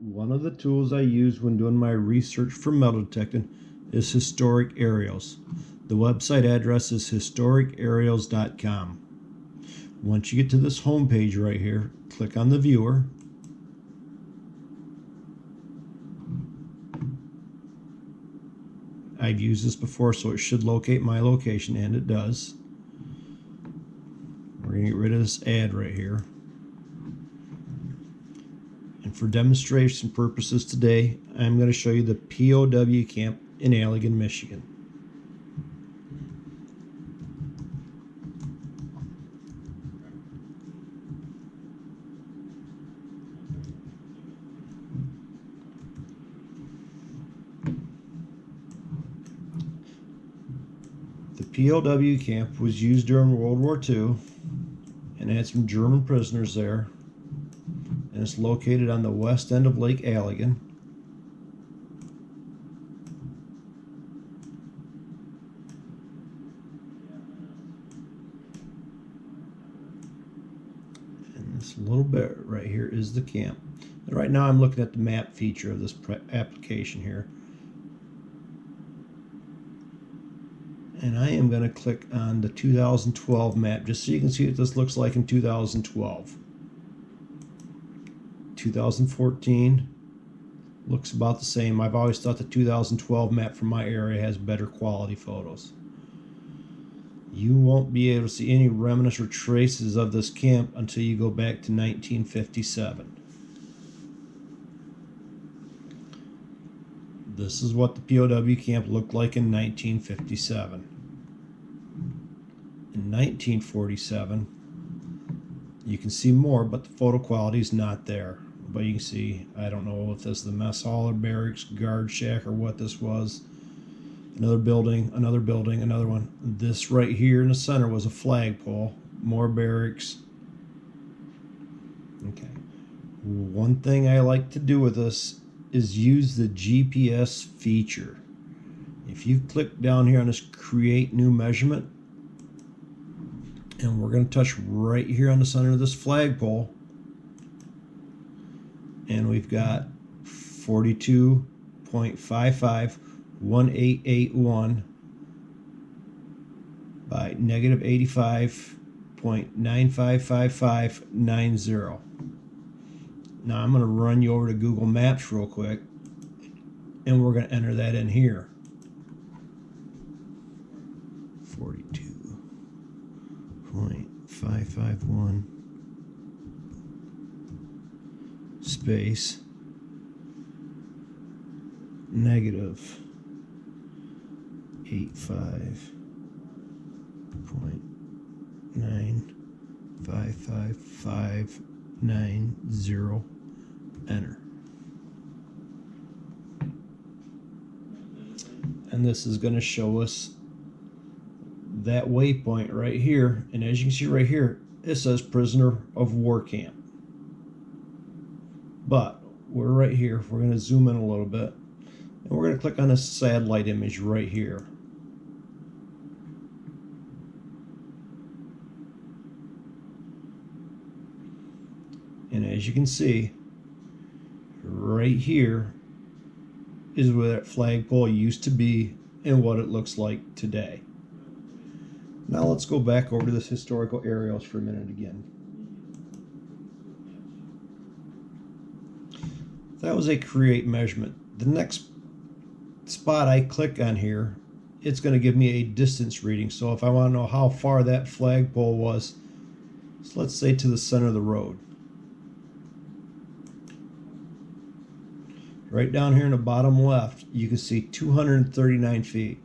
One of the tools I use when doing my research for metal detecting is Historic Aerials. The website address is historicaerials.com. Once you get to this home page right here, click on the viewer. I've used this before, so it should locate my location, and it does. We're going to get rid of this ad right here. And for demonstration purposes today, I'm going to show you the POW camp in Allegan, Michigan. The POW camp was used during World War II and had some German prisoners there. And it's located on the west end of Lake Allegan. And this little bit right here is the camp. And right now I'm looking at the map feature of this application here. And I am going to click on the 2012 map just so you can see what this looks like in 2012. 2014 looks about the same. I've always thought the 2012 map from my area has better quality photos. You won't be able to see any remnants or traces of this camp until you go back to 1957. This is what the POW camp looked like in 1957. In 1947, you can see more, but the photo quality is not there. But you can see, I don't know if this is the mess hall or barracks, guard shack, or what this was. Another building, another one. This right here in the center was a flagpole. More barracks. Okay. One thing I like to do with this is use the GPS feature. If you click down here on this create new measurement, and we're going to touch right here on the center of this flagpole, and we've got 42.551881 by negative 85.955590. Now I'm going to run you over to Google Maps real quick, and we're going to enter that in here. 42.551 space negative 85.95550. Enter. And this is going to show us that waypoint right here. And as you can see right here, it says prisoner of war camp. But we're right here. We're going to zoom in a little bit. And we're going to click on this satellite image right here. And as you can see, right here is where that flagpole used to be and what it looks like today. Now let's go back over to this historical aerials for a minute again. That was a create measurement. The next spot I click on here, it's going to give me a distance reading. So if I want to know how far that flagpole was, so let's say to the center of the road. Right down here in the bottom left, you can see 239 feet.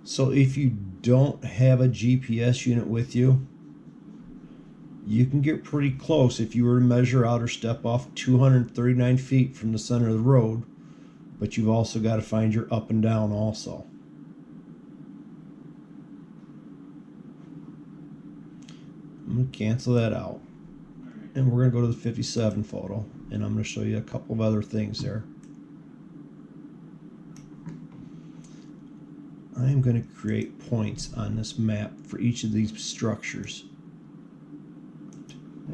So if you don't have a GPS unit with you, you can get pretty close if you were to measure out or step off 239 feet from the center of the road, but you've also got to find your up and down also. I'm going to cancel that out. And we're going to go to the 57 photo, and I'm going to show you a couple of other things there. I am going to create points on this map for each of these structures.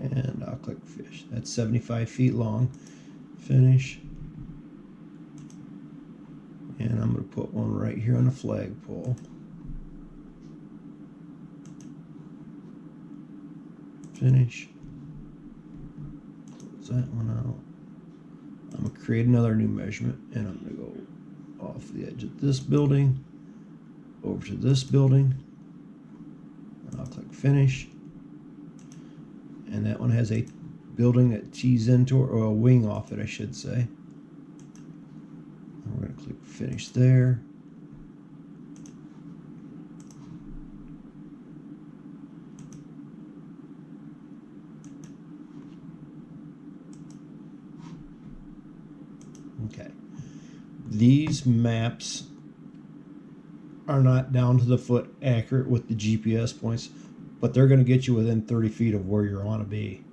And I'll click fish. That's 75 feet long. Finish. And I'm going to put one right here on the flagpole. Finish. Close that one out. I'm going to create another new measurement, and I'm going to go off the edge of this building over to this building, and I'll click finish. And that one has a building that tees into it, or a wing off it, I should say. And we're going to click finish there. Okay. These maps are not down to the foot accurate with the GPS points, but they're going to get you within 30 feet of where you want to be.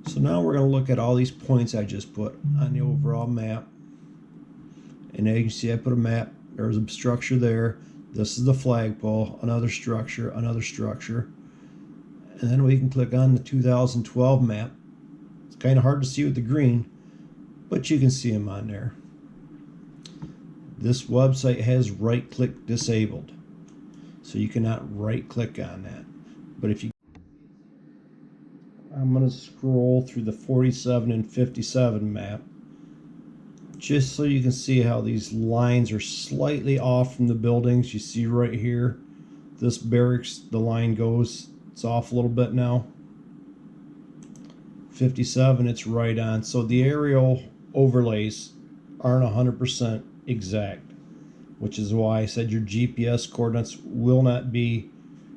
So now we're going to look at all these points I just put on the overall map. And as you can see, I put a map. There's a structure there. This is the flagpole, another structure, another structure. And then we can click on the 2012 map. It's kind of hard to see with the green, but you can see them on there. This website has right-click disabled, so you cannot right-click on that. But if you, I'm going to scroll through the 47 and 57 map, just so you can see how these lines are slightly off from the buildings. You see right here, this barracks, the line goes, it's off a little bit now. 57, it's right on. So the aerial overlays aren't 100% exact, which is why I said your GPS coordinates will not be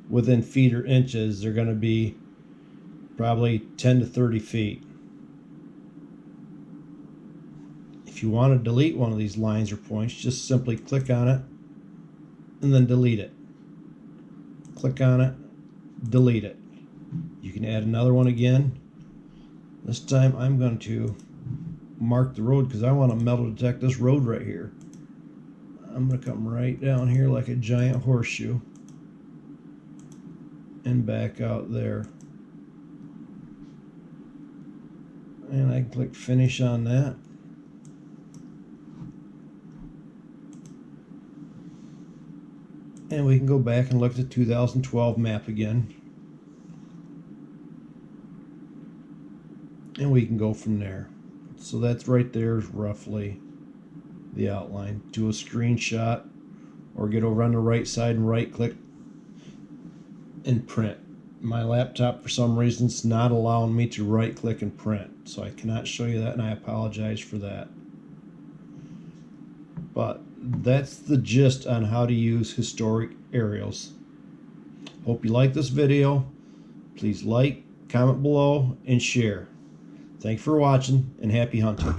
within feet or inches. They're going to be probably 10 to 30 feet. If you want to delete one of these lines or points, just simply click on it and then delete it. Click on it, delete it. You can add another one again. This time I'm going to mark the road because I want to metal detect this road right here. I'm going to come right down here like a giant horseshoe and back out there. And I can click finish on that. And we can go back and look at the 2012 map again. And we can go from there. So that's right there is roughly the outline. Do a screenshot or get over on the right side and right click and print. My laptop for some reason is not allowing me to right click and print, so I cannot show you that, and I apologize for that. But that's the gist on how to use historic aerials. Hope you like this video. Please like, comment below, and share. Thanks for watching, and happy hunting.